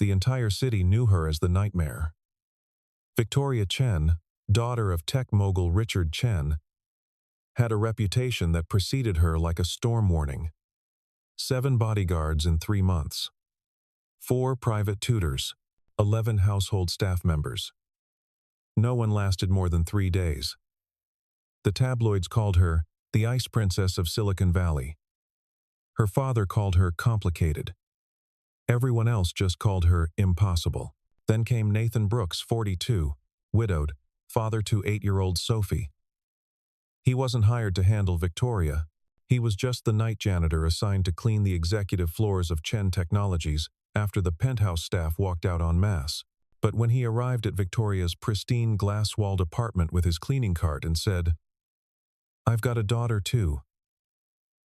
the entire city knew her as the Nightmare. Victoria Chen, daughter of tech mogul Richard Chen, had a reputation that preceded her like a storm warning. 7 bodyguards in 3 months. 4 private tutors. 11 household staff members. No one lasted more than 3 days. The tabloids called her the Ice Princess of Silicon Valley. Her father called her complicated. Everyone else just called her impossible. Then came Nathan Brooks, 42, widowed, father to 8-year-old Sophie. He wasn't hired to handle Victoria. He was just the night janitor assigned to clean the executive floors of Chen Technologies after the penthouse staff walked out en masse. But when he arrived at Victoria's pristine glass-walled apartment with his cleaning cart and said, "I've got a daughter too,"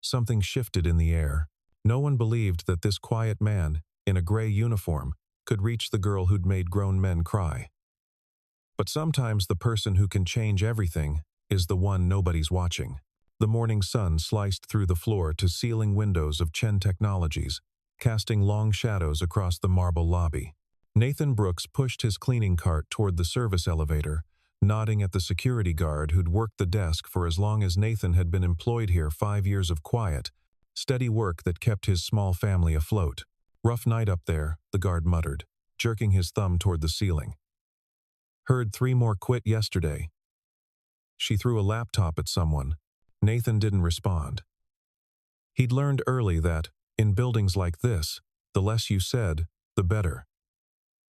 something shifted in the air. No one believed that this quiet man, in a gray uniform, could reach the girl who'd made grown men cry. But sometimes the person who can change everything is the one nobody's watching. The morning sun sliced through the floor-to-ceiling windows of Chen Technologies, casting long shadows across the marble lobby. Nathan Brooks pushed his cleaning cart toward the service elevator, nodding at the security guard who'd worked the desk for as long as Nathan had been employed here. 5 years of quiet, steady work that kept his small family afloat. "Rough night up there," the guard muttered, jerking his thumb toward the ceiling. "Heard 3 more quit yesterday." She threw a laptop at someone. Nathan didn't respond. He'd learned early that, in buildings like this, the less you said, the better.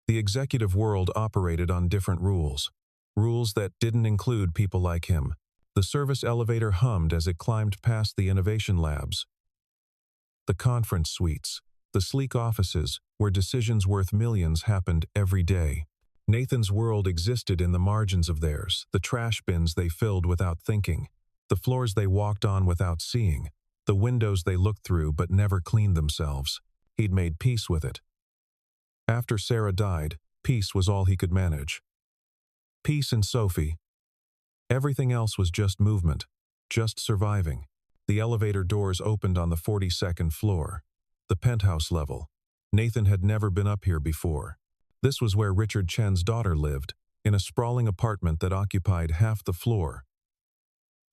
The executive world operated on different rules that didn't include people like him. The service elevator hummed as it climbed past the innovation labs, the conference suites, the sleek offices where decisions worth millions happened every day. Nathan's world existed in the margins of theirs, the trash bins they filled without thinking, the floors they walked on without seeing, the windows they looked through but never cleaned themselves. He'd made peace with it. After Sarah died, peace was all he could manage. Peace and Sophie. Everything else was just movement, just surviving. The elevator doors opened on the 42nd floor, the penthouse level. Nathan had never been up here before. This was where Richard Chen's daughter lived, in a sprawling apartment that occupied half the floor.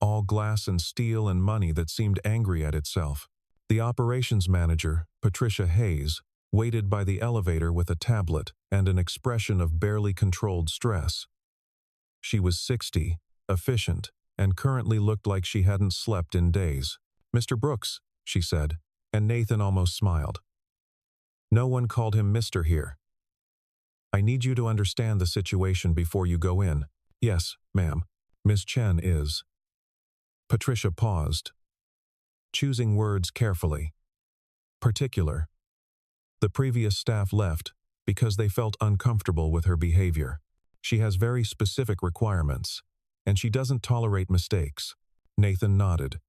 All glass and steel and money that seemed angry at itself. The operations manager, Patricia Hayes, waited by the elevator with a tablet and an expression of barely controlled stress. She was 60, efficient, and currently looked like she hadn't slept in days. "Mr. Brooks," she said, and Nathan almost smiled. No one called him Mr. here. "I need you to understand the situation before you go in." "Yes, ma'am. Miss Chen is." Patricia paused, choosing words carefully. "Particular." The previous staff left because they felt uncomfortable with her behavior. "She has very specific requirements, and she doesn't tolerate mistakes." Nathan nodded.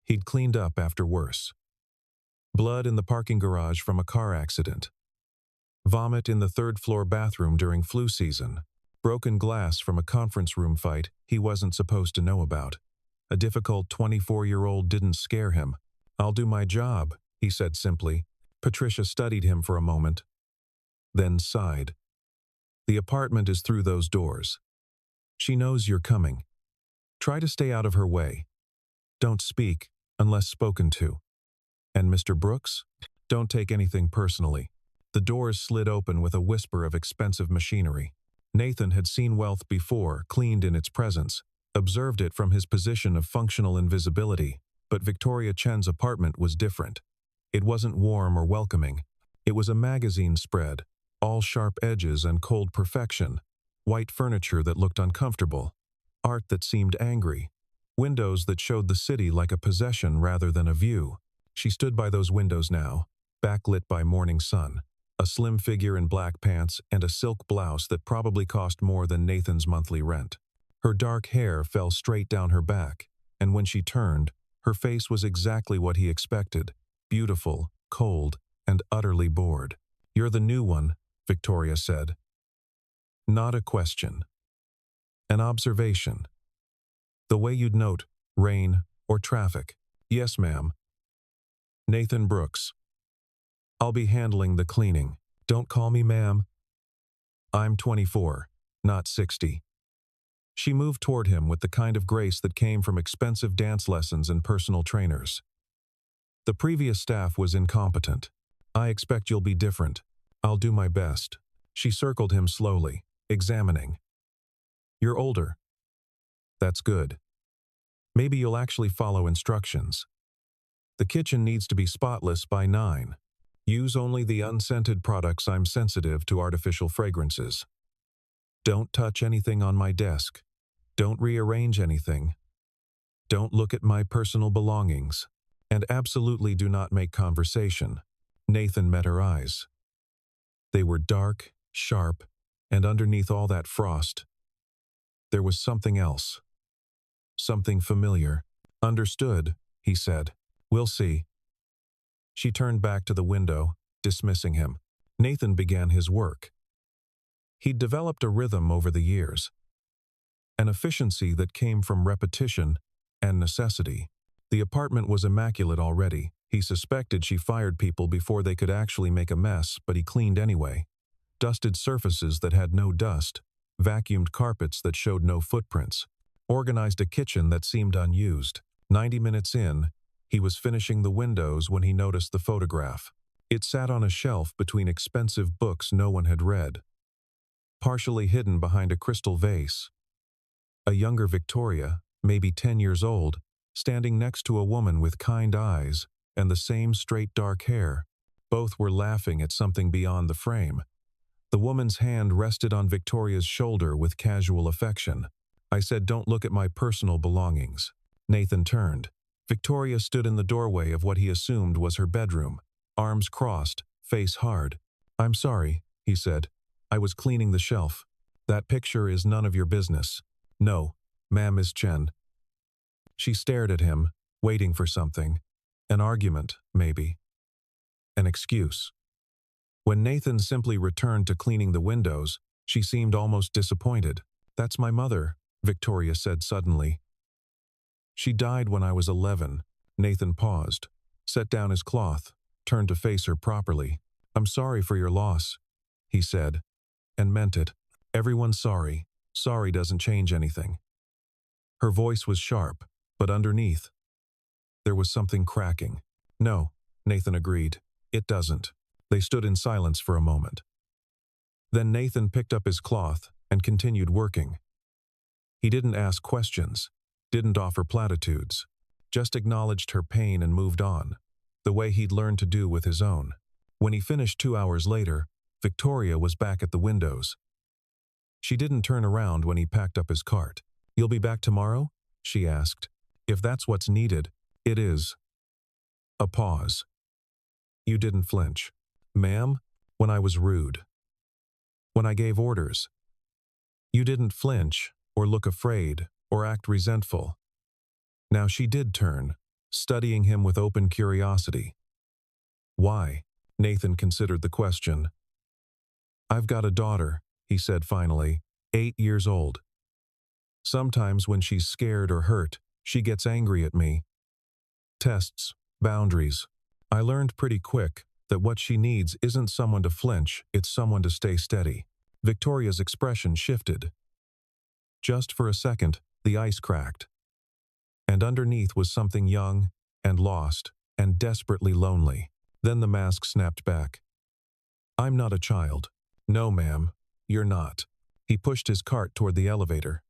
He'd cleaned up after worse. Blood in the parking garage from a car accident. Vomit in the 3rd-floor bathroom during flu season. Broken glass from a conference room fight he wasn't supposed to know about. A difficult 24-year-old didn't scare him. "I'll do my job," he said simply. Patricia studied him for a moment, then sighed. "The apartment is through those doors. She knows you're coming. Try to stay out of her way. Don't speak unless spoken to. And Mr. Brooks, don't take anything personally." The doors slid open with a whisper of expensive machinery. Nathan had seen wealth before, cleaned in its presence, observed it from his position of functional invisibility, but Victoria Chen's apartment was different. It wasn't warm or welcoming. It was a magazine spread, all sharp edges and cold perfection, white furniture that looked uncomfortable, art that seemed angry, windows that showed the city like a possession rather than a view. She stood by those windows now, backlit by morning sun, a slim figure in black pants and a silk blouse that probably cost more than Nathan's monthly rent. Her dark hair fell straight down her back, and when she turned, her face was exactly what he expected, beautiful, cold, and utterly bored. "You're the new one," Victoria said. Not a question. An observation. The way you'd note rain or traffic. "Yes, ma'am." Nathan Brooks. "I'll be handling the cleaning." Don't call me ma'am. I'm 24, not 60. She moved toward him with the kind of grace that came from expensive dance lessons and personal trainers. The previous staff was incompetent. I expect you'll be different. I'll do my best. She circled him slowly, examining. You're older. That's good. Maybe you'll actually follow instructions. The kitchen needs to be spotless by 9. Use only the unscented products. I'm sensitive to artificial fragrances. Don't touch anything on my desk. Don't rearrange anything. Don't look at my personal belongings. And absolutely do not make conversation. Nathan met her eyes. They were dark, sharp, and underneath all that frost, there was something else. Something familiar. Understood, he said. We'll see. She turned back to the window, dismissing him. Nathan began his work. He'd developed a rhythm over the years, an efficiency that came from repetition and necessity. The apartment was immaculate already. He suspected she fired people before they could actually make a mess, but he cleaned anyway. Dusted surfaces that had no dust, vacuumed carpets that showed no footprints, organized a kitchen that seemed unused. 90 minutes in, he was finishing the windows when he noticed the photograph. It sat on a shelf between expensive books no one had read, partially hidden behind a crystal vase. A younger Victoria, maybe 10 years old, standing next to a woman with kind eyes and the same straight dark hair. Both were laughing at something beyond the frame. The woman's hand rested on Victoria's shoulder with casual affection. I said, don't look at my personal belongings. Nathan turned. Victoria stood in the doorway of what he assumed was her bedroom, arms crossed, face hard. I'm sorry, he said. I was cleaning the shelf. That picture is none of your business. No, ma'am, Miss Chen. She stared at him, waiting for something. An argument, maybe. An excuse. When Nathan simply returned to cleaning the windows, she seemed almost disappointed. That's my mother, Victoria said suddenly. She died when I was 11. Nathan paused, set down his cloth, turned to face her properly. I'm sorry for your loss, he said, and meant it. Everyone's sorry. Sorry doesn't change anything. Her voice was sharp, but underneath, there was something cracking. No, Nathan agreed. It doesn't. They stood in silence for a moment. Then Nathan picked up his cloth and continued working. He didn't ask questions, didn't offer platitudes, just acknowledged her pain and moved on, the way he'd learned to do with his own. When he finished 2 hours later, Victoria was back at the windows. She didn't turn around when he packed up his cart. You'll be back tomorrow? She asked. If that's what's needed, it is. A pause. You didn't flinch. Ma'am, when I was rude. When I gave orders. You didn't flinch, or look afraid, or act resentful. Now she did turn, studying him with open curiosity. Why? Nathan considered the question. I've got a daughter, he said finally, 8 years old. Sometimes when she's scared or hurt, she gets angry at me. Tests, boundaries. I learned pretty quick that what she needs isn't someone to flinch, it's someone to stay steady. Victoria's expression shifted. Just for a second, the ice cracked. And underneath was something young and lost and desperately lonely. Then the mask snapped back. I'm not a child. No, ma'am, you're not. He pushed his cart toward the elevator.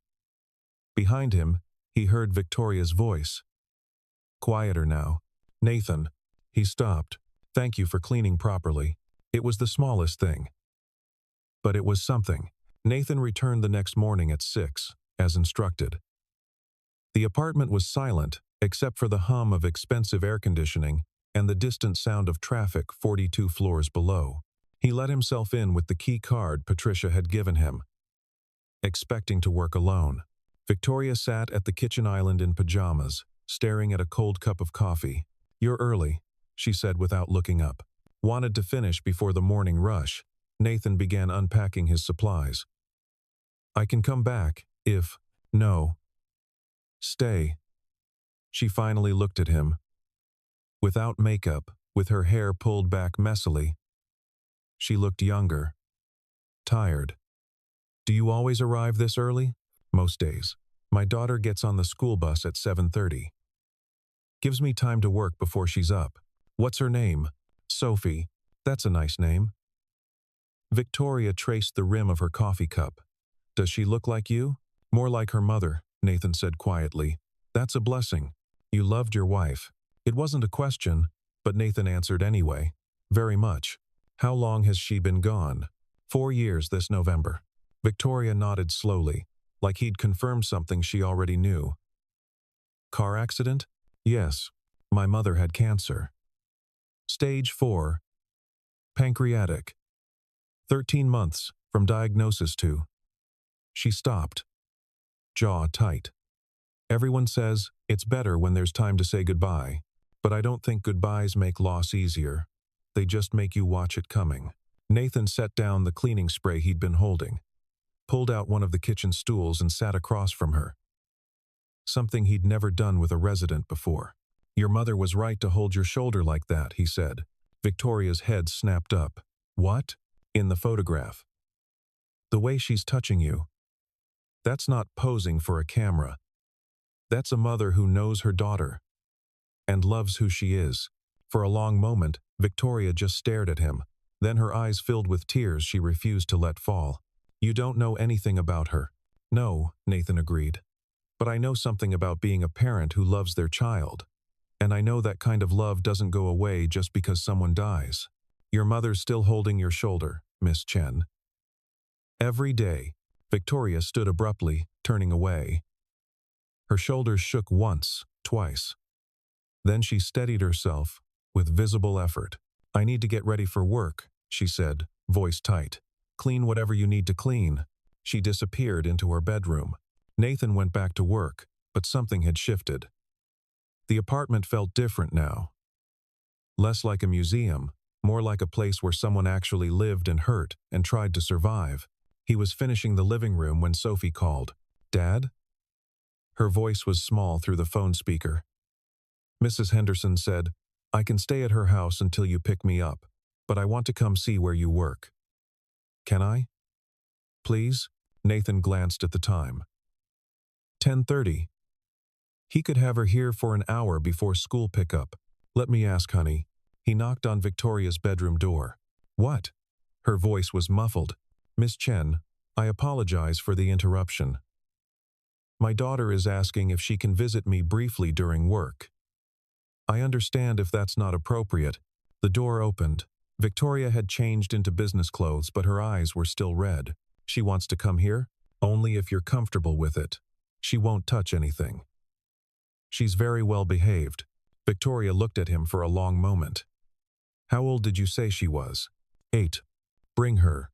Behind him, he heard Victoria's voice. Quieter now. Nathan. He stopped. Thank you for cleaning properly. It was the smallest thing. But it was something. Nathan returned the next morning at 6, as instructed. The apartment was silent, except for the hum of expensive air conditioning and the distant sound of traffic 42 floors below. He let himself in with the key card Patricia had given him, expecting to work alone. Victoria sat at the kitchen island in pajamas, staring at a cold cup of coffee. You're early, she said without looking up. Wanted to finish before the morning rush. Nathan began unpacking his supplies. I can come back, if... No. Stay. She finally looked at him. Without makeup, with her hair pulled back messily. She looked younger, tired. Do you always arrive this early? Most days. My daughter gets on the school bus at 7:30. Gives me time to work before she's up. What's her name? Sophie. That's a nice name. Victoria traced the rim of her coffee cup. Does she look like you? More like her mother, Nathan said quietly. That's a blessing. You loved your wife. It wasn't a question, but Nathan answered anyway. Very much. How long has she been gone? 4 years this November. Victoria nodded slowly, like he'd confirmed something she already knew. Car accident? Yes. My mother had cancer. Stage 4. Pancreatic. 13 months from diagnosis to. She stopped. Jaw tight. Everyone says it's better when there's time to say goodbye, but I don't think goodbyes make loss easier. They just make you watch it coming. Nathan set down the cleaning spray he'd been holding, pulled out one of the kitchen stools and sat across from her. Something he'd never done with a resident before. Your mother was right to hold your shoulder like that, he said. Victoria's head snapped up. What? In the photograph. The way she's touching you. That's not posing for a camera. That's a mother who knows her daughter and loves who she is. For a long moment, Victoria just stared at him. Then her eyes filled with tears she refused to let fall. You don't know anything about her. No, Nathan agreed. But I know something about being a parent who loves their child. And I know that kind of love doesn't go away just because someone dies. Your mother's still holding your shoulder, Miss Chen. Every day, Victoria stood abruptly, turning away. Her shoulders shook once, twice. Then she steadied herself with visible effort. I need to get ready for work, she said, voice tight. Clean whatever you need to clean. She disappeared into her bedroom. Nathan went back to work, but something had shifted. The apartment felt different now. Less like a museum, more like a place where someone actually lived and hurt and tried to survive. He was finishing the living room when Sophie called. Dad? Her voice was small through the phone speaker. Mrs. Henderson said, I can stay at her house until you pick me up, but I want to come see where you work. Can I? Please? Nathan glanced at the time. 10:30. He could have her here for an hour before school pickup. Let me ask, honey. He knocked on Victoria's bedroom door. What? Her voice was muffled. Miss Chen, I apologize for the interruption. My daughter is asking if she can visit me briefly during work. I understand if that's not appropriate. The door opened. Victoria had changed into business clothes, but her eyes were still red. She wants to come here? Only if you're comfortable with it. She won't touch anything. She's very well behaved. Victoria looked at him for a long moment. How old did you say she was? 8. Bring her.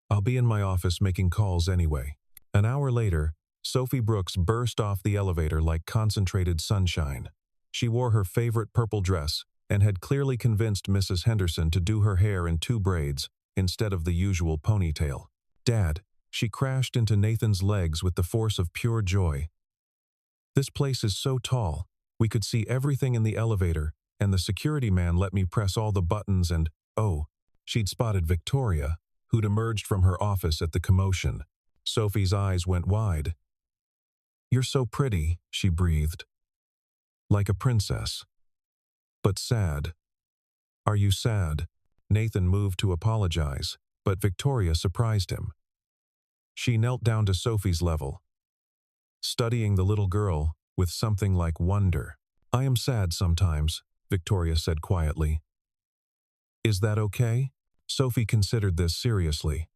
I'll be in my office making calls anyway. An hour later, Sophie Brooks burst off the elevator like concentrated sunshine. She wore her favorite purple dress and had clearly convinced Mrs. Henderson to do her hair in 2 braids instead of the usual ponytail. Dad, she crashed into Nathan's legs with the force of pure joy. This place is so tall, we could see everything in the elevator, and the security man let me press all the buttons and, oh, she'd spotted Victoria, who'd emerged from her office at the commotion. Sophie's eyes went wide. You're so pretty, she breathed. Like a princess. But sad. Are you sad? Nathan moved to apologize, but Victoria surprised him. She knelt down to Sophie's level, studying the little girl with something like wonder. I am sad sometimes, Victoria said quietly. Is that okay? Sophie considered this seriously.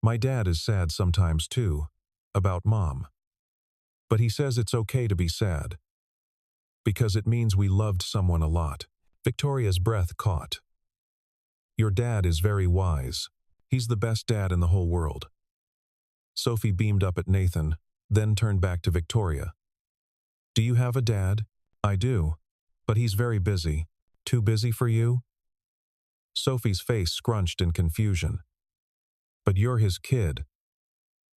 My dad is sad sometimes too, about Mom. But he says it's okay to be sad. Because it means we loved someone a lot. Victoria's breath caught. Your dad is very wise. He's the best dad in the whole world. Sophie beamed up at Nathan, then turned back to Victoria. Do you have a dad? I do. But he's very busy. Too busy for you? Sophie's face scrunched in confusion. But you're his kid.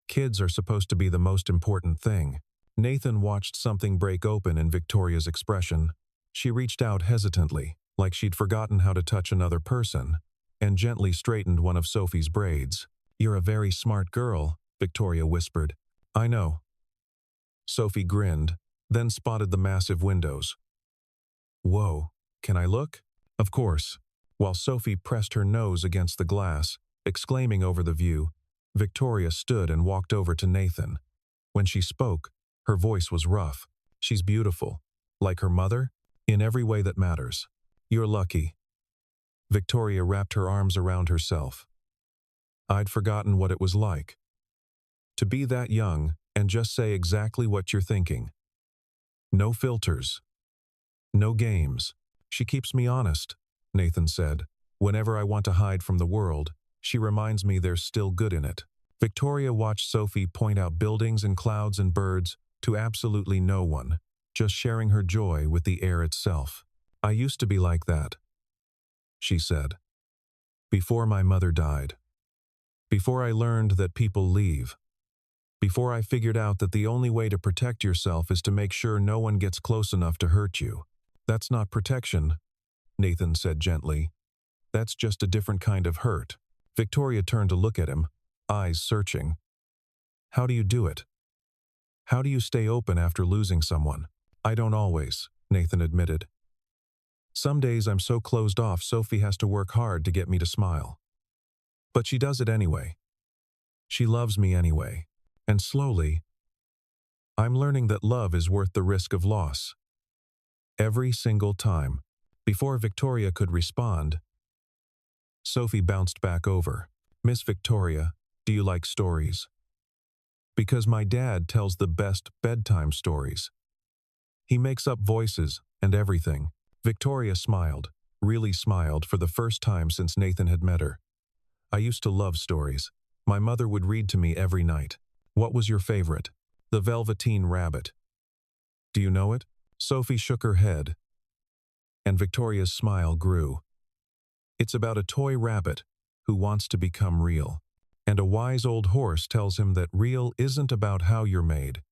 Kids are supposed to be the most important thing. Nathan watched something break open in Victoria's expression. She reached out hesitantly, like she'd forgotten how to touch another person. and gently straightened one of Sophie's braids. "You're a very smart girl," Victoria whispered. "I know." Sophie grinned, then spotted the massive windows. "Whoa, can I look?" "Of course." While Sophie pressed her nose against the glass, exclaiming over the view, Victoria stood and walked over to Nathan. When she spoke, her voice was rough. "She's beautiful. Like her mother? In every way that matters. You're lucky." Victoria wrapped her arms around herself. "I'd forgotten what it was like. To be that young and just say exactly what you're thinking. No filters. No games. She keeps me honest," Nathan said. "Whenever I want to hide from the world, she reminds me there's still good in it." Victoria watched Sophie point out buildings and clouds and birds to absolutely no one, just sharing her joy with the air itself. "I used to be like that," she said. "Before my mother died. Before I learned that people leave. Before I figured out that the only way to protect yourself is to make sure no one gets close enough to hurt you. That's not protection," Nathan said gently. "That's just a different kind of hurt." Victoria turned to look at him, eyes searching. "How do you do it? How do you stay open after losing someone?" "I don't always," Nathan admitted. "Some days I'm so closed off Sophie has to work hard to get me to smile. But she does it anyway. She loves me anyway. And slowly, I'm learning that love is worth the risk of loss. Every single time." Before Victoria could respond, Sophie bounced back over. "Miss Victoria, do you like stories?" "Because my dad tells the best bedtime stories. He makes up voices and everything." Victoria smiled, really smiled for the first time since Nathan had met her. "I used to love stories. My mother would read to me every night." "What was your favorite?" "The Velveteen Rabbit." "Do you know it?" Sophie shook her head, and Victoria's smile grew. "It's about a toy rabbit who wants to become real. And a wise old horse tells him that real isn't about how you're made.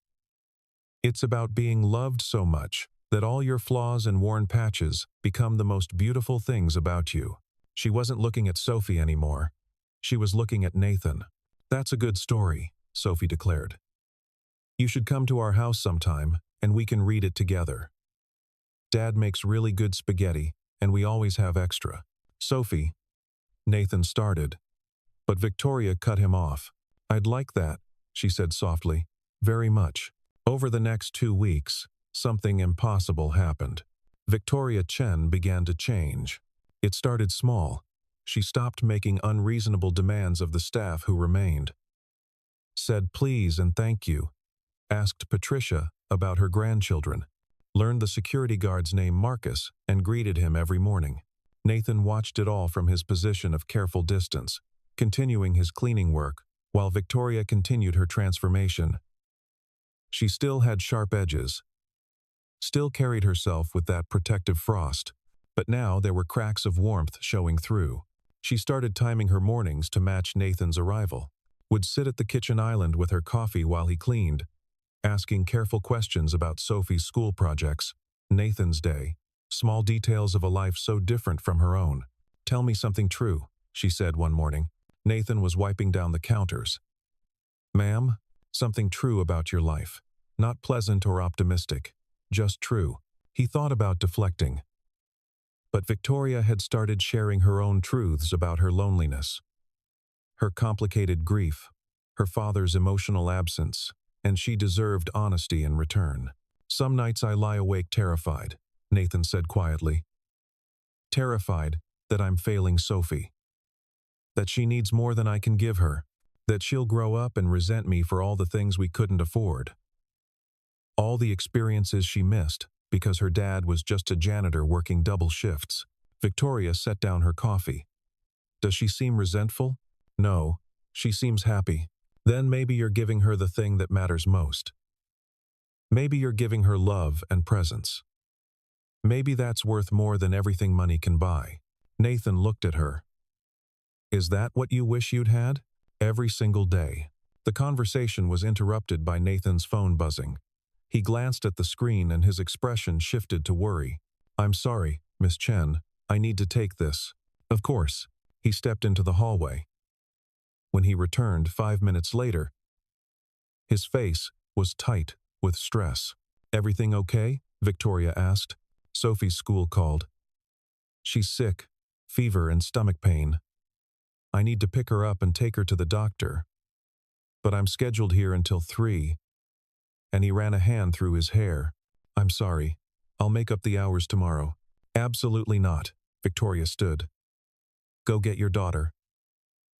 It's about being loved so much that all your flaws and worn patches become the most beautiful things about you." She wasn't looking at Sophie anymore. She was looking at Nathan. "That's a good story," Sophie declared. "You should come to our house sometime, and we can read it together. Dad makes really good spaghetti, and we always have extra." "Sophie," Nathan started, but Victoria cut him off. "I'd like that," she said softly. "Very much." Over the next 2 weeks, something impossible happened. Victoria Chen began to change. It started small. She stopped making unreasonable demands of the staff who remained. Said please and thank you. Asked Patricia about her grandchildren. Learned the security guard's name Marcus and greeted him every morning. Nathan watched it all from his position of careful distance, continuing his cleaning work, while Victoria continued her transformation. She still had sharp edges, still carried herself with that protective frost, but now there were cracks of warmth showing through. She started timing her mornings to match Nathan's arrival, would sit at the kitchen island with her coffee while he cleaned, asking careful questions about Sophie's school projects, Nathan's day, small details of a life so different from her own. "Tell me something true," she said one morning. Nathan was wiping down the counters. "Ma'am, something true about your life. Not pleasant or optimistic, just true." He thought about deflecting. But Victoria had started sharing her own truths about her loneliness, her complicated grief, her father's emotional absence, and she deserved honesty in return. "Some nights I lie awake terrified," Nathan said quietly. "Terrified that I'm failing Sophie. That she needs more than I can give her. That she'll grow up and resent me for all the things we couldn't afford. All the experiences she missed because her dad was just a janitor working double shifts." Victoria set down her coffee. "Does she seem resentful?" "No, she seems happy." "Then maybe you're giving her the thing that matters most. Maybe you're giving her love and presence. Maybe that's worth more than everything money can buy." Nathan looked at her. "Is that what you wish you'd had?" "Every single day." The conversation was interrupted by Nathan's phone buzzing. He glanced at the screen and his expression shifted to worry. "I'm sorry, Miss Chen. I need to take this." "Of course." He stepped into the hallway. When he returned 5 minutes later, his face was tight with stress. "Everything okay?" Victoria asked. "Sophie's school called. She's sick, fever and stomach pain. I need to pick her up and take her to the doctor. But I'm scheduled here until 3. And he ran a hand through his hair. "I'm sorry. I'll make up the hours tomorrow." "Absolutely not." Victoria stood. "Go get your daughter.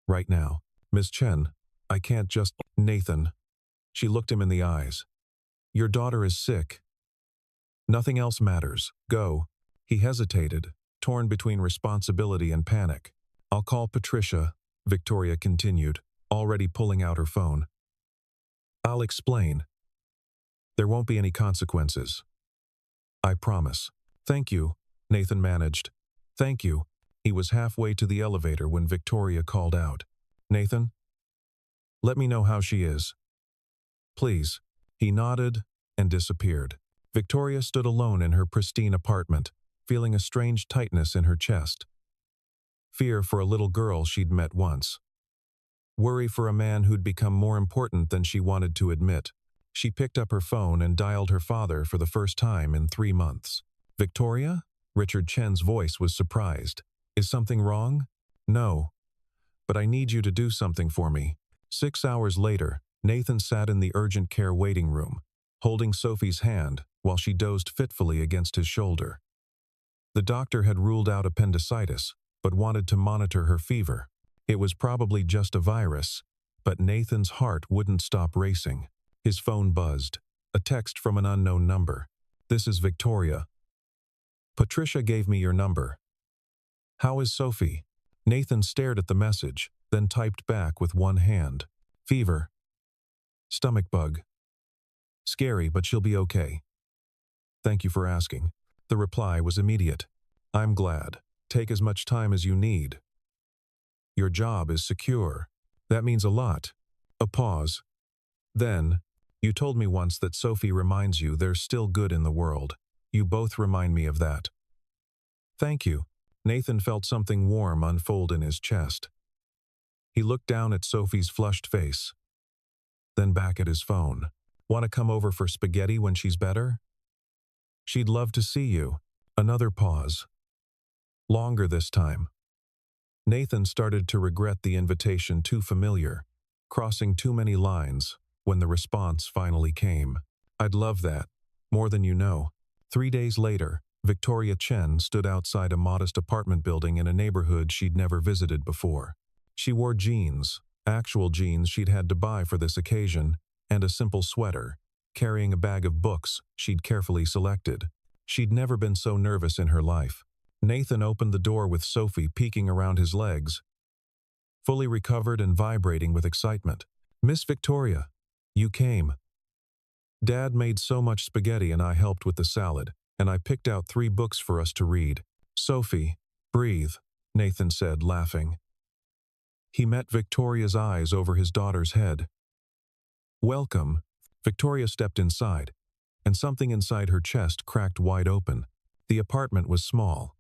Right now." "Miss Chen, I can't just—" "Nathan." She looked him in the eyes. "Your daughter is sick. Nothing else matters. Go." He hesitated, torn between responsibility and panic. "I'll call Patricia," Victoria continued, already pulling out her phone. "I'll explain. There won't be any consequences. I promise." "Thank you," Nathan managed. "Thank you." He was halfway to the elevator when Victoria called out. "Nathan? Let me know how she is. Please." He nodded and disappeared. Victoria stood alone in her pristine apartment, feeling a strange tightness in her chest. Fear for a little girl she'd met once. Worry for a man who'd become more important than she wanted to admit. She picked up her phone and dialed her father for the first time in 3 months. "Victoria?" Richard Chen's voice was surprised. "Is something wrong?" "No. But I need you to do something for me." 6 hours later, Nathan sat in the urgent care waiting room, holding Sophie's hand while she dozed fitfully against his shoulder. The doctor had ruled out appendicitis, but wanted to monitor her fever. It was probably just a virus, but Nathan's heart wouldn't stop racing. His phone buzzed. A text from an unknown number. "This is Victoria. Patricia gave me your number. How is Sophie?" Nathan stared at the message, then typed back with one hand. "Fever. Stomach bug. Scary, but she'll be okay. Thank you for asking." The reply was immediate. "I'm glad. Take as much time as you need. Your job is secure. That means a lot." A pause. Then, "You told me once that Sophie reminds you there's still good in the world. You both remind me of that." "Thank you." Nathan felt something warm unfold in his chest. He looked down at Sophie's flushed face, then back at his phone. "Want to come over for spaghetti when she's better?" "She'd love to see you." Another pause. Longer this time. Nathan started to regret the invitation too familiar, crossing too many lines, when the response finally came. "I'd love that, more than you know." 3 days later, Victoria Chen stood outside a modest apartment building in a neighborhood she'd never visited before. She wore jeans, actual jeans she'd had to buy for this occasion, and a simple sweater, carrying a bag of books she'd carefully selected. She'd never been so nervous in her life. Nathan opened the door with Sophie peeking around his legs, fully recovered and vibrating with excitement. "Miss Victoria, you came. Dad made so much spaghetti and I helped with the salad, and I picked out 3 books for us to read." "Sophie, breathe," Nathan said, laughing. He met Victoria's eyes over his daughter's head. "Welcome." Victoria stepped inside, and something inside her chest cracked wide open. The apartment was small.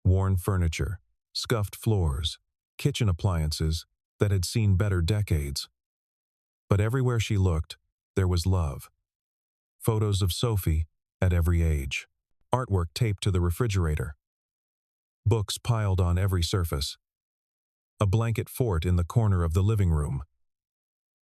Worn furniture, scuffed floors, kitchen appliances that had seen better decades. But everywhere she looked, there was love. Photos of Sophie at every age. Artwork taped to the refrigerator. Books piled on every surface. A blanket fort in the corner of the living room.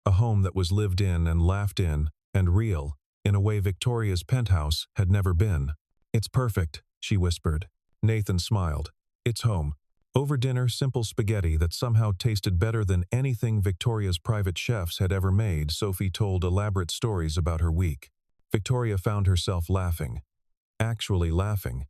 A home that was lived in and laughed in, and real, in a way Victoria's penthouse had never been. "It's perfect," she whispered. Nathan smiled. "It's home." Over dinner, simple spaghetti that somehow tasted better than anything Victoria's private chefs had ever made, Sophie told elaborate stories about her week. Victoria found herself laughing. Actually laughing.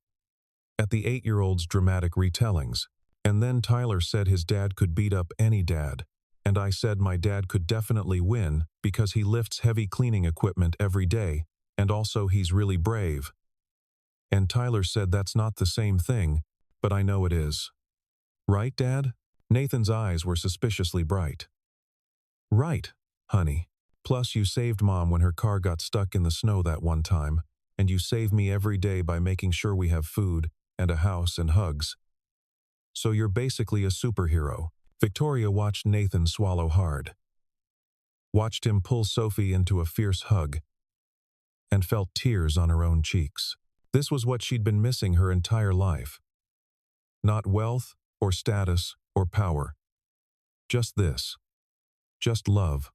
At the 8-year-old's dramatic retellings. "And then Tyler said his dad could beat up any dad. And I said my dad could definitely win because he lifts heavy cleaning equipment every day, and also he's really brave. And Tyler said that's not the same thing, but I know it is. Right, Dad?" Nathan's eyes were suspiciously bright. "Right, honey. Plus you saved Mom when her car got stuck in the snow that one time, and you save me every day by making sure we have food, and a house and hugs." So you're basically a superhero. Victoria watched Nathan swallow hard, watched him pull Sophie into a fierce hug, and felt tears on her own cheeks. This was what she'd been missing her entire life. Not wealth, or status, or power. Just this. Just love.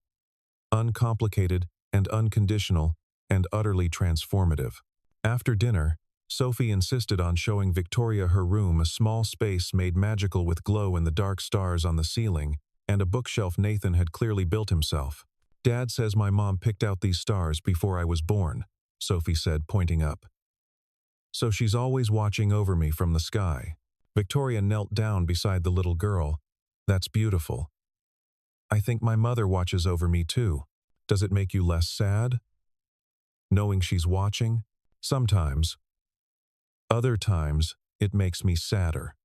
Uncomplicated and unconditional and utterly transformative. After dinner, Sophie insisted on showing Victoria her room, a small space made magical with glow-in-the-dark stars on the ceiling and a bookshelf Nathan had clearly built himself. "Dad says my mom picked out these stars before I was born," Sophie said, pointing up. "So she's always watching over me from the sky." Victoria knelt down beside the little girl. "That's beautiful. I think my mother watches over me too. Does it make you less sad, knowing she's watching?" "Sometimes. Other times, it makes me sadder.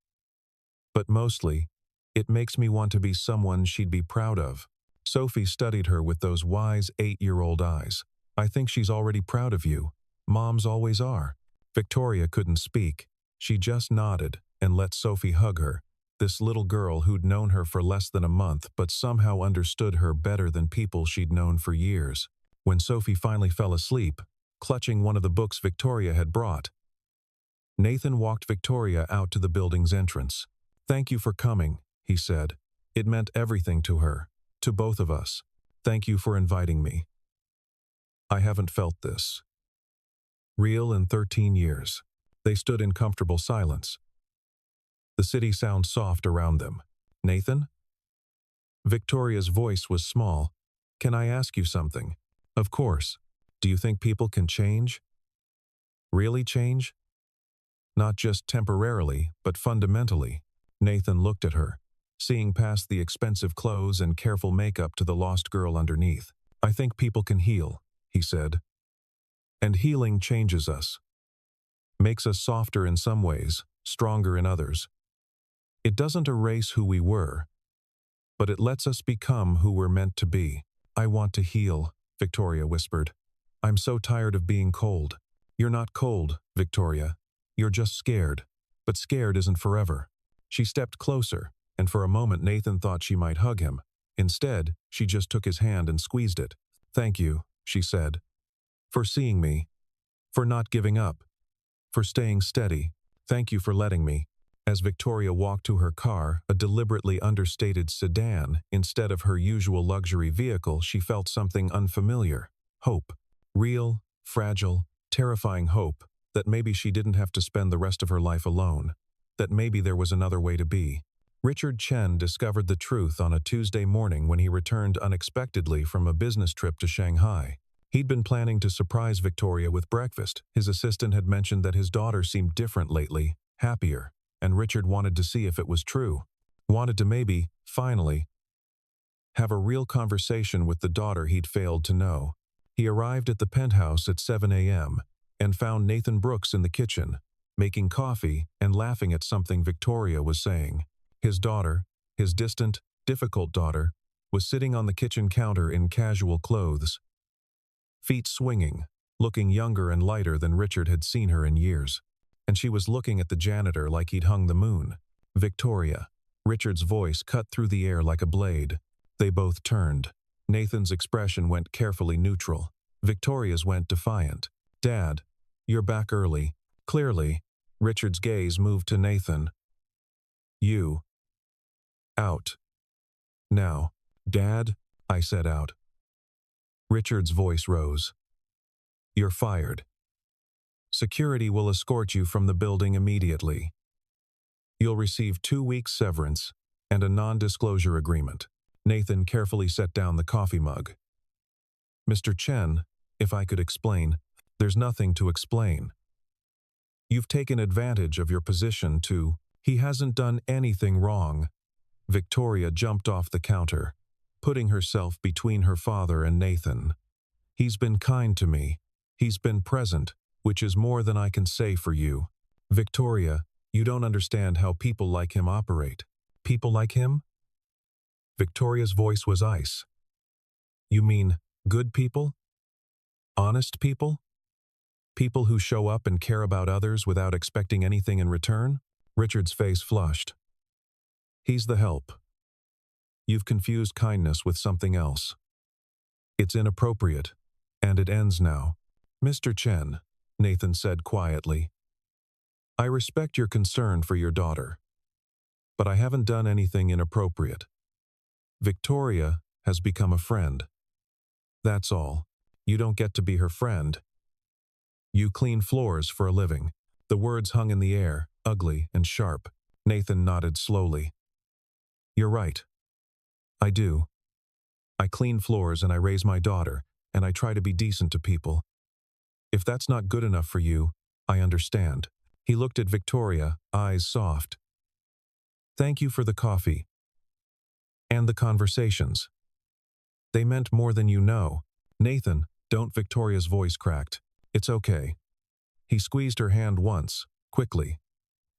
But mostly, it makes me want to be someone she'd be proud of." Sophie studied her with those wise 8-year-old eyes. "I think she's already proud of you. Moms always are." Victoria couldn't speak. She just nodded and let Sophie hug her. This little girl who'd known her for less than a month but somehow understood her better than people she'd known for years. When Sophie finally fell asleep, clutching one of the books Victoria had brought, Nathan walked Victoria out to the building's entrance. "Thank you for coming," he said. "It meant everything to her, to both of us. Thank you for inviting me. I haven't felt this real in 13 years. They stood in comfortable silence. The city sounded soft around them. "Nathan?" Victoria's voice was small. "Can I ask you something?" "Of course. Do you think people can change? Really change? Not just temporarily, but fundamentally?" Nathan looked at her, seeing past the expensive clothes and careful makeup to the lost girl underneath. "I think people can heal," he said. "And healing changes us. Makes us softer in some ways, stronger in others. It doesn't erase who we were, but it lets us become who we're meant to be." "I want to heal," Victoria whispered. "I'm so tired of being cold." "You're not cold, Victoria. You're just scared. But scared isn't forever." She stepped closer, and for a moment Nathan thought she might hug him. Instead, she just took his hand and squeezed it. "Thank you," she said. "For seeing me. For not giving up. For staying steady. Thank you for letting me." As Victoria walked to her car, a deliberately understated sedan, instead of her usual luxury vehicle, she felt something unfamiliar. Hope. Real, fragile, terrifying hope that maybe she didn't have to spend the rest of her life alone. That maybe there was another way to be. Richard Chen discovered the truth on a Tuesday morning when he returned unexpectedly from a business trip to Shanghai. He'd been planning to surprise Victoria with breakfast. His assistant had mentioned that his daughter seemed different lately, happier, and Richard wanted to see if it was true. Wanted to maybe, finally, have a real conversation with the daughter he'd failed to know. He arrived at the penthouse at 7 a.m. and found Nathan Brooks in the kitchen, making coffee and laughing at something Victoria was saying. His daughter, his distant, difficult daughter, was sitting on the kitchen counter in casual clothes, feet swinging, looking younger and lighter than Richard had seen her in years. And she was looking at the janitor like he'd hung the moon. "Victoria." Richard's voice cut through the air like a blade. They both turned. Nathan's expression went carefully neutral. Victoria's went defiant. "Dad, you're back early." Clearly, Richard's gaze moved to Nathan. "You. Out. Now." "Dad," I said out. Richard's voice rose. "You're fired. Security will escort you from the building immediately. You'll receive 2 weeks severance and a non-disclosure agreement." Nathan carefully set down the coffee mug. "Mr. Chen, if I could explain." "There's nothing to explain. You've taken advantage of your position to—" "He hasn't done anything wrong." Victoria jumped off the counter, putting herself between her father and Nathan. "He's been kind to me. He's been present, which is more than I can say for you. Victoria, you don't understand how people like him operate." "People like him?" Victoria's voice was ice. "You mean good people? Honest people? People who show up and care about others without expecting anything in return?" Richard's face flushed. He's the help. You've confused kindness with something else. It's inappropriate, and it ends now. Mr. Chen, Nathan said quietly, I respect your concern for your daughter, but I haven't done anything inappropriate. Victoria has become a friend. That's all. You don't get to be her friend. You clean floors for a living. The words hung in the air, ugly and sharp. Nathan nodded slowly. You're right. I do. I clean floors and I raise my daughter, and I try to be decent to people. If that's not good enough for you, I understand. He looked at Victoria, eyes soft. Thank you for the coffee. And the conversations. They meant more than you know. Nathan, don't. Victoria's voice cracked. It's okay. He squeezed her hand once, quickly,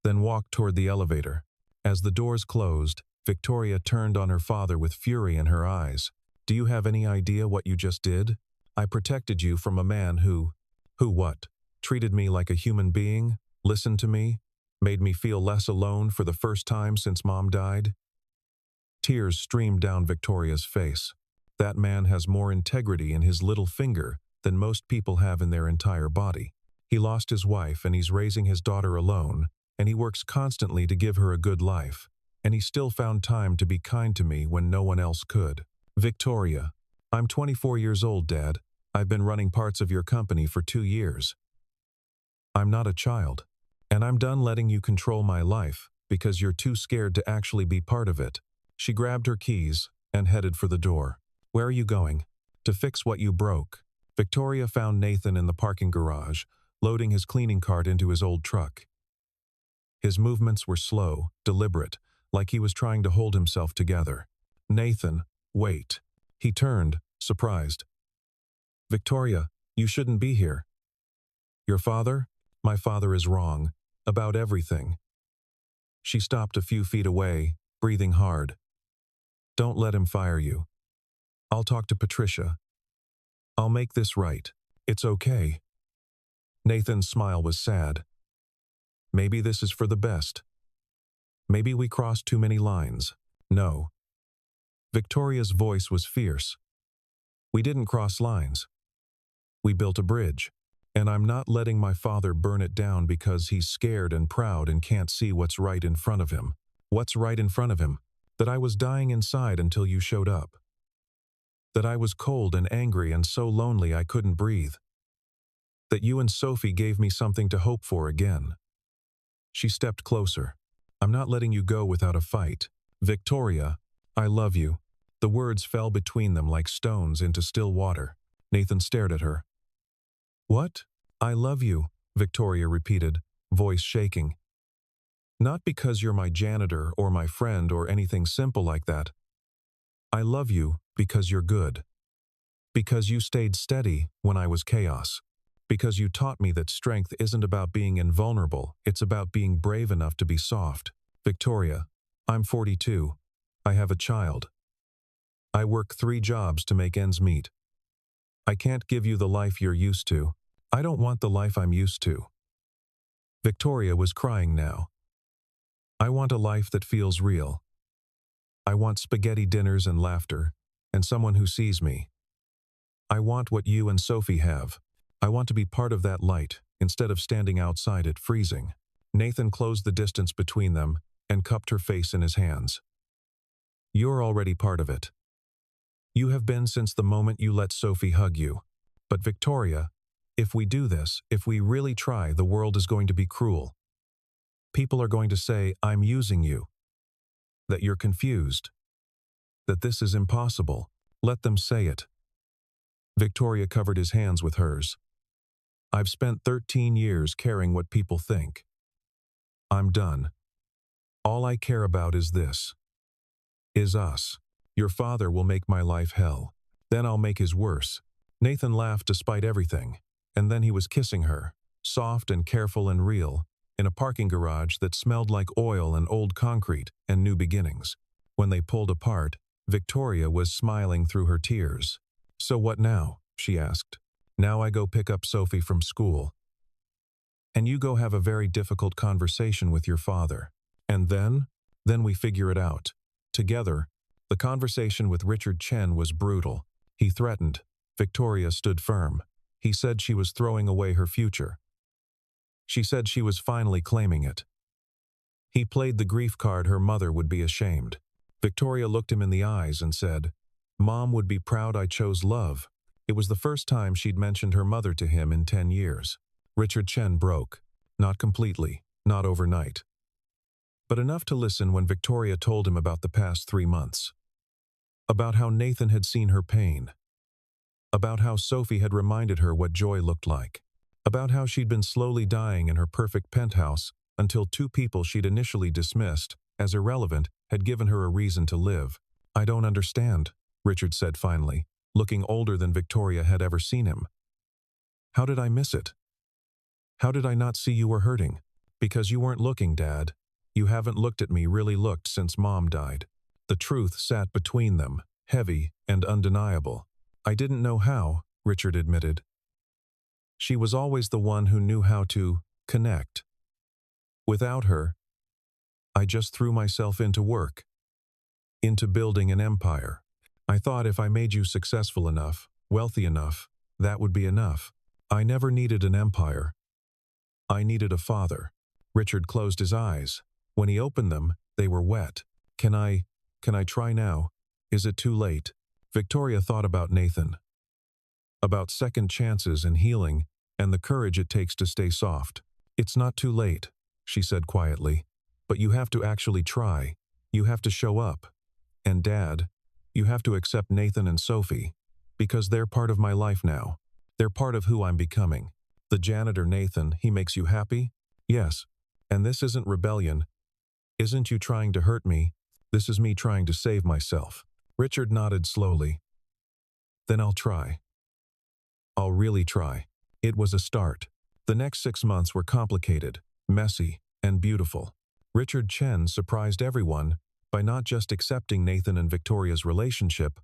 then walked toward the elevator. As the doors closed, Victoria turned on her father with fury in her eyes. Do you have any idea what you just did? I protected you from a man who what? Treated me like a human being, listened to me, made me feel less alone for the first time since Mom died. Tears streamed down Victoria's face. That man has more integrity in his little finger than most people have in their entire body. He lost his wife and he's raising his daughter alone, and he works constantly to give her a good life, and he still found time to be kind to me when no one else could. Victoria, I'm 24 years old, Dad. I've been running parts of your company for 2 years. I'm not a child, and I'm done letting you control my life because you're too scared to actually be part of it. She grabbed her keys and headed for the door. Where are you going? To fix what you broke. Victoria found Nathan in the parking garage, loading his cleaning cart into his old truck. His movements were slow, deliberate, like he was trying to hold himself together. Nathan, wait. He turned, surprised. Victoria, you shouldn't be here. Your father? My father is wrong. About everything. She stopped a few feet away, breathing hard. Don't let him fire you. I'll talk to Patricia. I'll make this right. It's okay. Nathan's smile was sad. Maybe this is for the best. Maybe we crossed too many lines. No. Victoria's voice was fierce. We didn't cross lines. We built a bridge, and I'm not letting my father burn it down because he's scared and proud and can't see what's right in front of him. What's right in front of him? That I was dying inside until you showed up. That I was cold and angry and so lonely I couldn't breathe. That you and Sophie gave me something to hope for again. She stepped closer. I'm not letting you go without a fight. Victoria, I love you. The words fell between them like stones into still water. Nathan stared at her. What? I love you, Victoria repeated, voice shaking. Not because you're my janitor or my friend or anything simple like that. I love you because you're good. Because you stayed steady when I was chaos. Because you taught me that strength isn't about being invulnerable, it's about being brave enough to be soft. Victoria, I'm 42. I have a child. I work 3 jobs to make ends meet. I can't give you the life you're used to. I don't want the life I'm used to. Victoria was crying now. I want a life that feels real. I want spaghetti dinners and laughter, and someone who sees me. I want what you and Sophie have. I want to be part of that light, instead of standing outside it freezing. Nathan closed the distance between them and cupped her face in his hands. You're already part of it. You have been since the moment you let Sophie hug you. But Victoria, if we do this, if we really try, the world is going to be cruel. People are going to say, I'm using you. That you're confused. That this is impossible. Let them say it. Victoria covered his hands with hers. I've spent 13 years caring what people think. I'm done. All I care about is this. Is us. Your father will make my life hell. Then I'll make his worse. Nathan laughed despite everything, and then he was kissing her, soft and careful and real, in a parking garage that smelled like oil and old concrete and new beginnings. When they pulled apart, Victoria was smiling through her tears. So what now? She asked. Now I go pick up Sophie from school. And you go have a very difficult conversation with your father. And then Then we figure it out. Together. The conversation with Richard Chen was brutal. He threatened. Victoria stood firm. He said she was throwing away her future. She said she was finally claiming it. He played the grief card her mother would be ashamed. Victoria looked him in the eyes and said, "Mom would be proud I chose love." It was the first time she'd mentioned her mother to him in 10 years. Richard Chen broke. Not completely, not overnight. But enough to listen when Victoria told him about the past 3 months. About how Nathan had seen her pain. About how Sophie had reminded her what joy looked like. About how she'd been slowly dying in her perfect penthouse until 2 people she'd initially dismissed as irrelevant had given her a reason to live. "I don't understand," Richard said finally, looking older than Victoria had ever seen him. "How did I miss it? How did I not see you were hurting?" "Because you weren't looking, Dad. You haven't looked at me, really looked since Mom died." The truth sat between them, heavy and undeniable. "I didn't know how," Richard admitted. "She was always the one who knew how to connect. Without her, I just threw myself into work, into building an empire. I thought if I made you successful enough, wealthy enough, that would be enough. I never needed an empire. I needed a father." Richard closed his eyes. When he opened them, they were wet. Can I try now? Is it too late?" Victoria thought about Nathan. About second chances and healing, and the courage it takes to stay soft. "It's not too late," she said quietly. "But you have to actually try. You have to show up. And Dad, you have to accept Nathan and Sophie. Because they're part of my life now. They're part of who I'm becoming. The janitor Nathan, he makes you happy? Yes. And this isn't rebellion. Isn't you trying to hurt me? This is me trying to save myself." Richard nodded slowly. "Then I'll try. I'll really try." It was a start. The next 6 months were complicated, messy, and beautiful. Richard Chen surprised everyone by not just accepting Nathan and Victoria's relationship,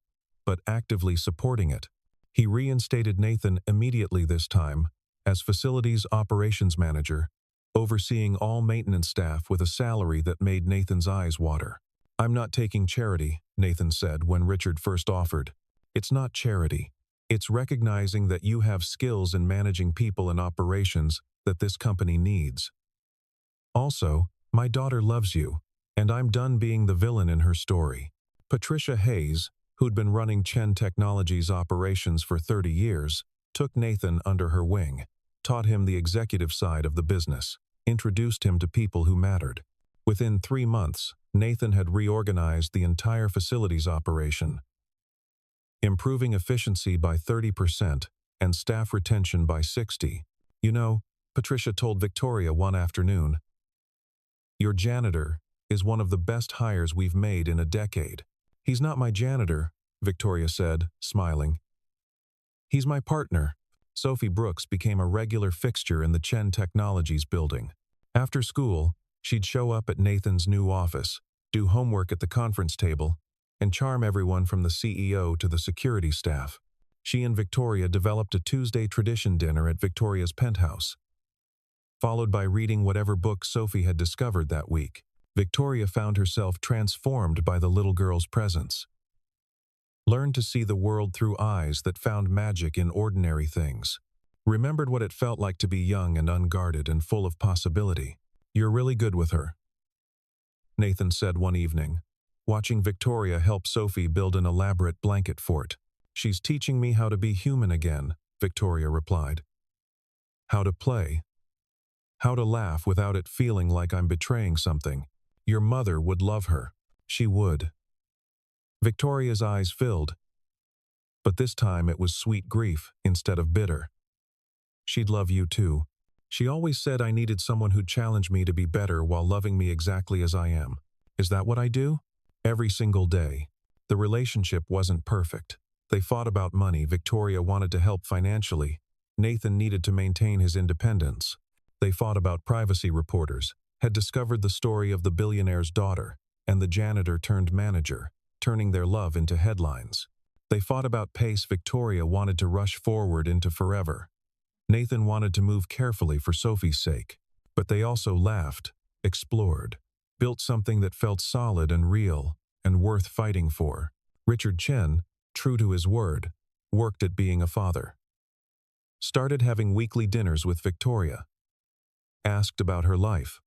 but actively supporting it. He reinstated Nathan immediately this time as facilities operations manager, overseeing all maintenance staff with a salary that made Nathan's eyes water. "I'm not taking charity," Nathan said when Richard first offered. "It's not charity. It's recognizing that you have skills in managing people and operations that this company needs. Also, my daughter loves you, and I'm done being the villain in her story." Patricia Hayes, who'd been running Chen Technologies operations for 30 years, took Nathan under her wing, taught him the executive side of the business, introduced him to people who mattered. Within 3 months, Nathan had reorganized the entire facilities operation, improving efficiency by 30% and staff retention by 60%. "You know," Patricia told Victoria one afternoon, "your janitor is one of the best hires we've made in a decade." "He's not my janitor," Victoria said, smiling. "He's my partner." Sophie Brooks became a regular fixture in the Chen Technologies building. After school, she'd show up at Nathan's new office, do homework at the conference table, and charm everyone from the CEO to the security staff. She and Victoria developed a Tuesday tradition dinner at Victoria's penthouse, followed by reading whatever book Sophie had discovered that week. Victoria found herself transformed by the little girl's presence. Learned to see the world through eyes that found magic in ordinary things. Remembered what it felt like to be young and unguarded and full of possibility. "You're really good with her," Nathan said one evening, watching Victoria help Sophie build an elaborate blanket fort. "She's teaching me how to be human again," Victoria replied. "How to play. How to laugh without it feeling like I'm betraying something. Your mother would love her." "She would." Victoria's eyes filled, but this time it was sweet grief instead of bitter. "She'd love you too. She always said I needed someone who'd challenge me to be better while loving me exactly as I am. Is that what I do? Every single day." The relationship wasn't perfect. They fought about money. Victoria wanted to help financially. Nathan needed to maintain his independence. They fought about privacy. Reporters had discovered the story of the billionaire's daughter, and the janitor turned manager, turning their love into headlines. They fought about pace. Victoria wanted to rush forward into forever. Nathan wanted to move carefully for Sophie's sake. But they also laughed, explored, built something that felt solid and real and worth fighting for. Richard Chen, true to his word, worked at being a father. Started having weekly dinners with Victoria. Asked about her life.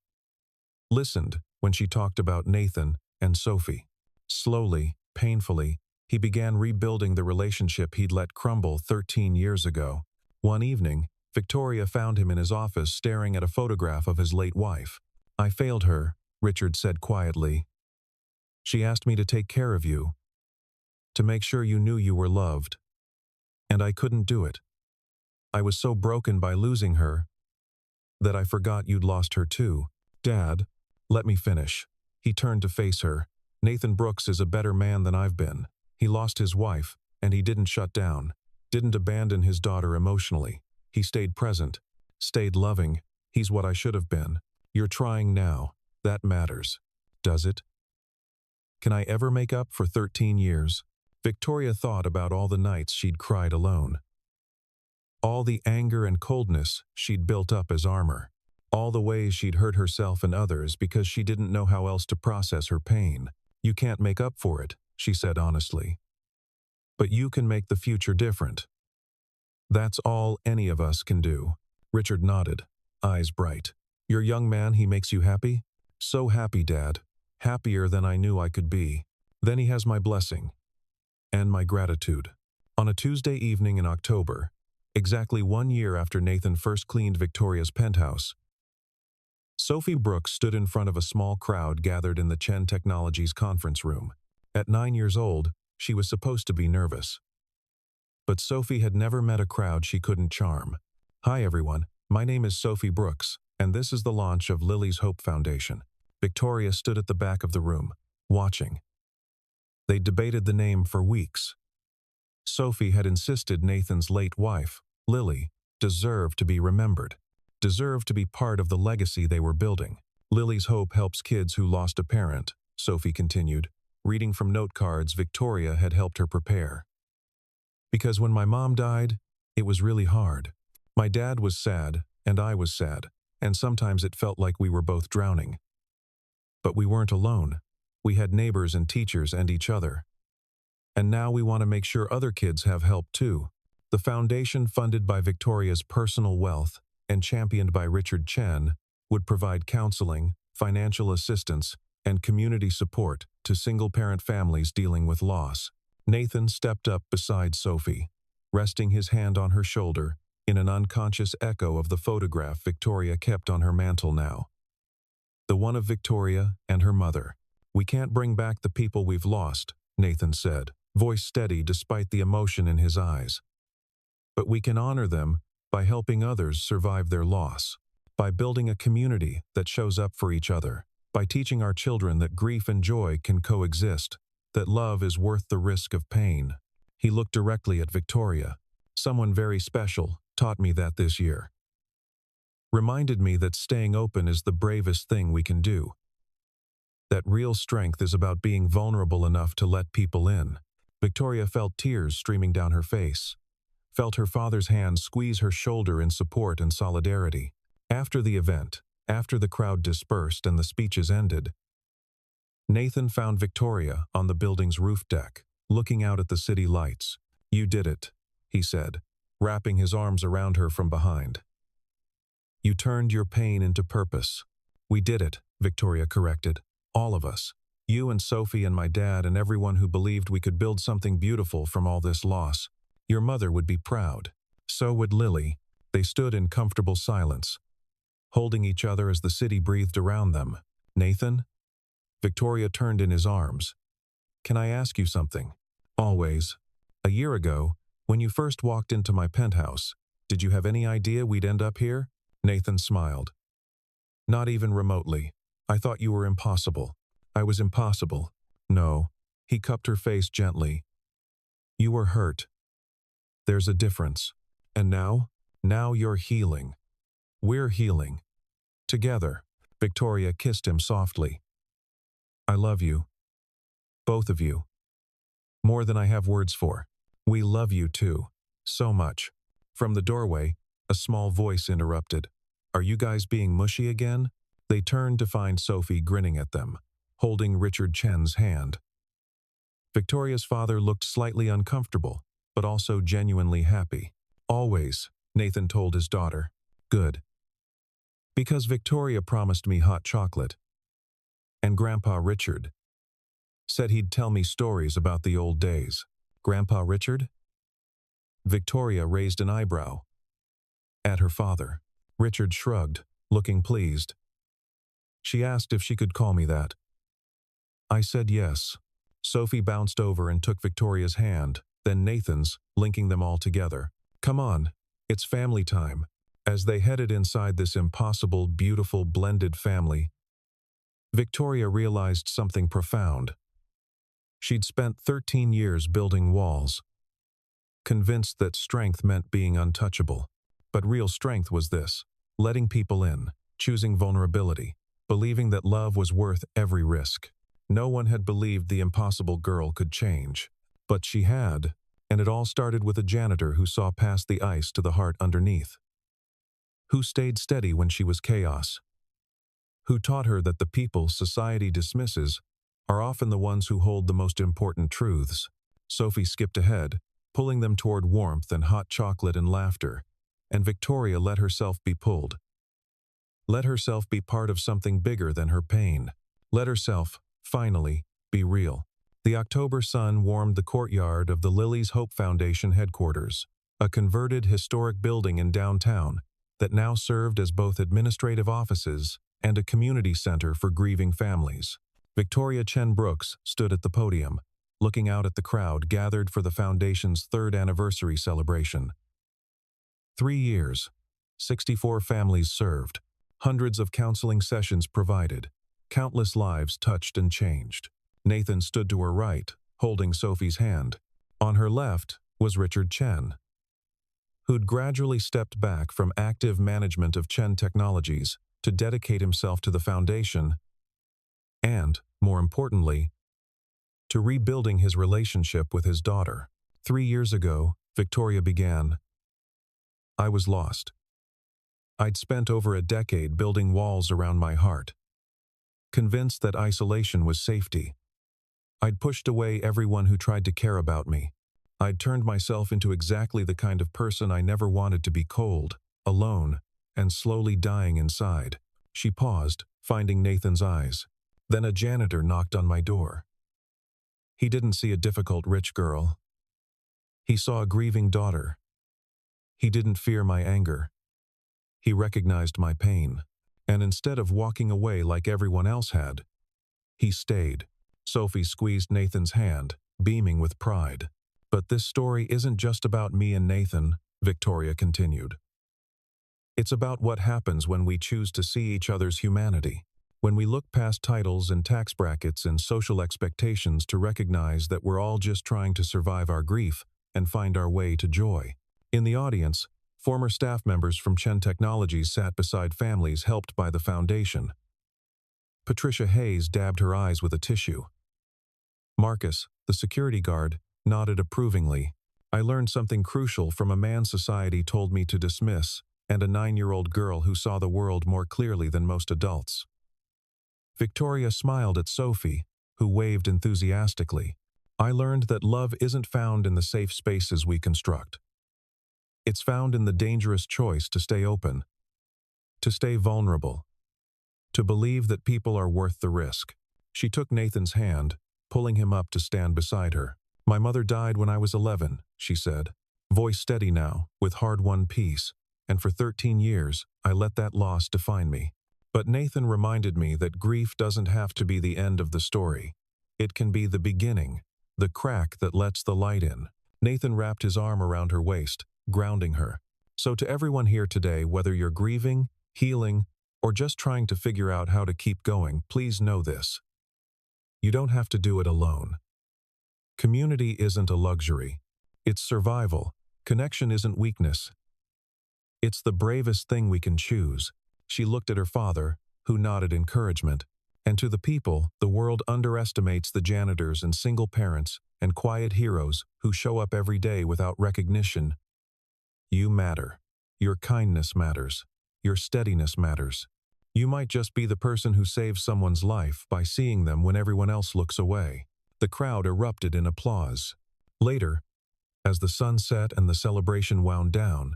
Listened when she talked about Nathan and Sophie. Slowly, painfully, he began rebuilding the relationship he'd let crumble 13 years ago. One evening, Victoria found him in his office staring at a photograph of his late wife. "I failed her," Richard said quietly. "She asked me to take care of you, to make sure you knew you were loved. And I couldn't do it. I was so broken by losing her that I forgot you'd lost her too." "Dad, let me finish." He turned to face her. "Nathan Brooks is a better man than I've been. He lost his wife, and he didn't shut down, didn't abandon his daughter emotionally. He stayed present, stayed loving. He's what I should have been. You're trying now. That matters. Does it? Can I ever make up for 13 years? Victoria thought about all the nights she'd cried alone. All the anger and coldness she'd built up as armor. All the ways she'd hurt herself and others because she didn't know how else to process her pain. "You can't make up for it," she said honestly. "But you can make the future different. That's all any of us can do." Richard nodded, eyes bright. "Your young man, he makes you happy?" "So happy, Dad. Happier than I knew I could be." "Then he has my blessing. And my gratitude." On a Tuesday evening in October, exactly 1 year after Nathan first cleaned Victoria's penthouse, Sophie Brooks stood in front of a small crowd gathered in the Chen Technologies conference room. At 9 years old, she was supposed to be nervous. But Sophie had never met a crowd she couldn't charm. "Hi everyone, my name is Sophie Brooks, and this is the launch of Lily's Hope Foundation." Victoria stood at the back of the room, watching. They'd debated the name for weeks. Sophie had insisted Nathan's late wife, Lily, deserved to be remembered, deserved to be part of the legacy they were building. "Lily's Hope helps kids who lost a parent," Sophie continued, reading from note cards Victoria had helped her prepare. "Because when my mom died, it was really hard. My dad was sad, and I was sad, and sometimes it felt like we were both drowning. But we weren't alone. We had neighbors and teachers and each other. And now we want to make sure other kids have help too." The foundation, funded by Victoria's personal wealth and championed by Richard Chen, would provide counseling, financial assistance, and community support to single-parent families dealing with loss. Nathan stepped up beside Sophie, resting his hand on her shoulder in an unconscious echo of the photograph Victoria kept on her mantle now. The one of Victoria and her mother. "We can't bring back the people we've lost," Nathan said, voice steady despite the emotion in his eyes. "But we can honor them by helping others survive their loss, by building a community that shows up for each other, by teaching our children that grief and joy can coexist, that love is worth the risk of pain." He looked directly at Victoria. "Someone very special taught me that this year. Reminded me that staying open is the bravest thing we can do. That real strength is about being vulnerable enough to let people in." Victoria felt tears streaming down her face, felt her father's hand squeeze her shoulder in support and solidarity. After the event, after the crowd dispersed and the speeches ended, Nathan found Victoria on the building's roof deck, looking out at the city lights. "You did it," he said, wrapping his arms around her from behind. "You turned your pain into purpose." "We did it," Victoria corrected. "All of us. You and Sophie and my dad and everyone who believed we could build something beautiful from all this loss. Your mother would be proud. So would Lily." They stood in comfortable silence, holding each other as the city breathed around them. "Nathan?" Victoria turned in his arms. "Can I ask you something?" "Always. A year ago, when you first walked into my penthouse, did you have any idea we'd end up here?" Nathan smiled. "Not even remotely. I thought you were impossible." "I was impossible." "No." He cupped her face gently. "You were hurt. There's a difference. And now? Now you're healing. We're healing. Together." Victoria kissed him softly. "I love you. Both of you. More than I have words for. We love you too. So much." From the doorway, a small voice interrupted. "Are you guys being mushy again?" They turned to find Sophie grinning at them, holding Richard Chen's hand. Victoria's father looked slightly uncomfortable, but also genuinely happy. "Always," Nathan told his daughter. "Good. Because Victoria promised me hot chocolate. And Grandpa Richard said he'd tell me stories about the old days." "Grandpa Richard?" Victoria raised an eyebrow at her father. Richard shrugged, looking pleased. "She asked if she could call me that. I said yes." Sophie bounced over and took Victoria's hand, then Nathan's, linking them all together. "Come on, it's family time." As they headed inside this impossible, beautiful, blended family, Victoria realized something profound. She'd spent 13 years building walls, convinced that strength meant being untouchable. But real strength was this: letting people in, choosing vulnerability, believing that love was worth every risk. No one had believed the impossible girl could change. But she had, and it all started with a janitor who saw past the ice to the heart underneath. Who stayed steady when she was chaos. Who taught her that the people society dismisses are often the ones who hold the most important truths. Sophie skipped ahead, pulling them toward warmth and hot chocolate and laughter, and Victoria let herself be pulled. Let herself be part of something bigger than her pain. Let herself, finally, be real. The October sun warmed the courtyard of the Lily's Hope Foundation headquarters, a converted historic building in downtown that now served as both administrative offices and a community center for grieving families. Victoria Chen Brooks stood at the podium, looking out at the crowd gathered for the foundation's 3rd anniversary celebration. 3 years, 64 families served, hundreds of counseling sessions provided, countless lives touched and changed. Nathan stood to her right, holding Sophie's hand. On her left was Richard Chen, who'd gradually stepped back from active management of Chen Technologies to dedicate himself to the foundation and, more importantly, to rebuilding his relationship with his daughter. 3 years ago, Victoria began. "I was lost. I'd spent over a decade building walls around my heart, convinced that isolation was safety. I'd pushed away everyone who tried to care about me. I'd turned myself into exactly the kind of person I never wanted to be: cold, alone, and slowly dying inside." She paused, finding Nathan's eyes. Then a janitor knocked on my door. He didn't see a difficult rich girl. He saw a grieving daughter. He didn't fear my anger. He recognized my pain. And instead of walking away like everyone else had, he stayed. Sophie squeezed Nathan's hand, beaming with pride. "But this story isn't just about me and Nathan," Victoria continued. "It's about what happens when we choose to see each other's humanity, when we look past titles and tax brackets and social expectations to recognize that we're all just trying to survive our grief and find our way to joy." In the audience, former staff members from Chen Technologies sat beside families helped by the foundation. Patricia Hayes dabbed her eyes with a tissue. Marcus, the security guard, nodded approvingly. "I learned something crucial from a man society told me to dismiss, and a 9-year-old girl who saw the world more clearly than most adults." Victoria smiled at Sophie, who waved enthusiastically. "I learned that love isn't found in the safe spaces we construct. It's found in the dangerous choice to stay open, to stay vulnerable, to believe that people are worth the risk." She took Nathan's hand, pulling him up to stand beside her. "My mother died when I was 11, she said, voice steady now, with hard-won peace, and for 13 years, I let that loss define me. But Nathan reminded me that grief doesn't have to be the end of the story. It can be the beginning, the crack that lets the light in." Nathan wrapped his arm around her waist, grounding her. "So to everyone here today, whether you're grieving, healing, or just trying to figure out how to keep going, please know this. You don't have to do it alone. Community isn't a luxury. It's survival. Connection isn't weakness. It's the bravest thing we can choose." She looked at her father, who nodded encouragement. "And to the people, the world underestimates the janitors and single parents and quiet heroes who show up every day without recognition. You matter. Your kindness matters. Your steadiness matters. You might just be the person who saves someone's life by seeing them when everyone else looks away. The crowd erupted in applause. Later, as the sun set and the celebration wound down,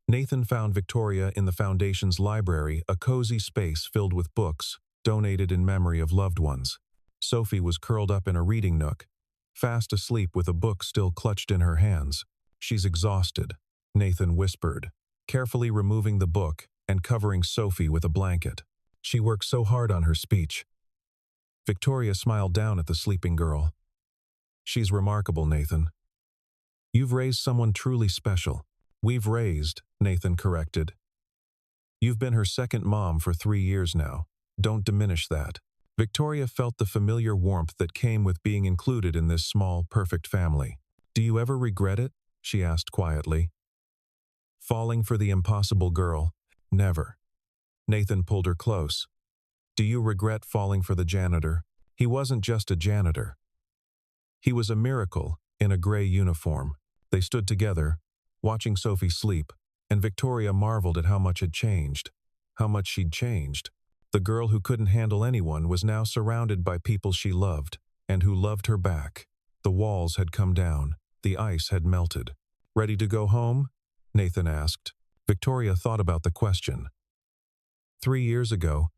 Nathan found Victoria in the Foundation's library, a cozy space filled with books, donated in memory of loved ones. Sophie was curled up in a reading nook, fast asleep with a book still clutched in her hands. "She's exhausted," Nathan whispered, carefully removing the book and covering Sophie with a blanket. "She worked so hard on her speech." Victoria smiled down at the sleeping girl. "She's remarkable, Nathan. You've raised someone truly special." "We've raised," Nathan corrected. "You've been her second mom for 3 years now. Don't diminish that." Victoria felt the familiar warmth that came with being included in this small, perfect family. "Do you ever regret it?" she asked quietly. "Falling for the impossible girl? Never." Nathan pulled her close. "Do you regret falling for the janitor? He wasn't just a janitor. He was a miracle in a gray uniform." They stood together, watching Sophie sleep, and Victoria marveled at how much had changed, how much she'd changed. The girl who couldn't handle anyone was now surrounded by people she loved, and who loved her back. The walls had come down, the ice had melted. "Ready to go home?" Nathan asked. Victoria thought about the question. 3 years ago,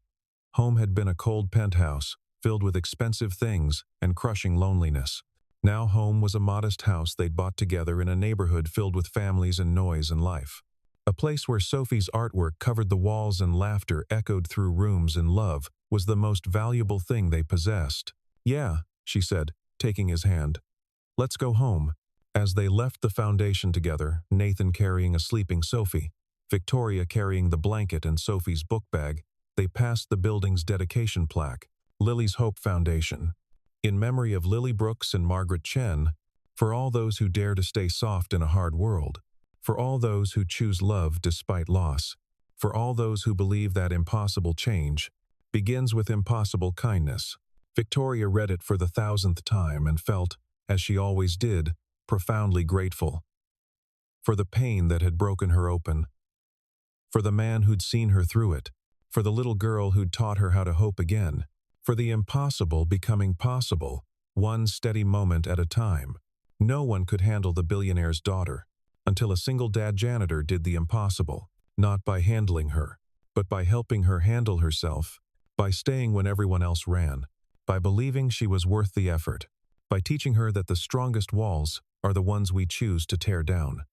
home had been a cold penthouse, filled with expensive things and crushing loneliness. Now home was a modest house they'd bought together in a neighborhood filled with families and noise and life. A place where Sophie's artwork covered the walls and laughter echoed through rooms, and love was the most valuable thing they possessed. "Yeah," she said, taking his hand. "Let's go home." As they left the Foundation together, Nathan carrying a sleeping Sophie, Victoria carrying the blanket and Sophie's book bag, they passed the building's dedication plaque, Lily's Hope Foundation. In memory of Lily Brooks and Margaret Chen, for all those who dare to stay soft in a hard world, for all those who choose love despite loss, for all those who believe that impossible change begins with impossible kindness. Victoria read it for the 1,000th time and felt, as she always did, profoundly grateful. For the pain that had broken her open, for the man who'd seen her through it, for the little girl who'd taught her how to hope again, for the impossible becoming possible, one steady moment at a time. No one could handle the billionaire's daughter, until a single dad janitor did the impossible, not by handling her, but by helping her handle herself, by staying when everyone else ran, by believing she was worth the effort, by teaching her that the strongest walls are the ones we choose to tear down.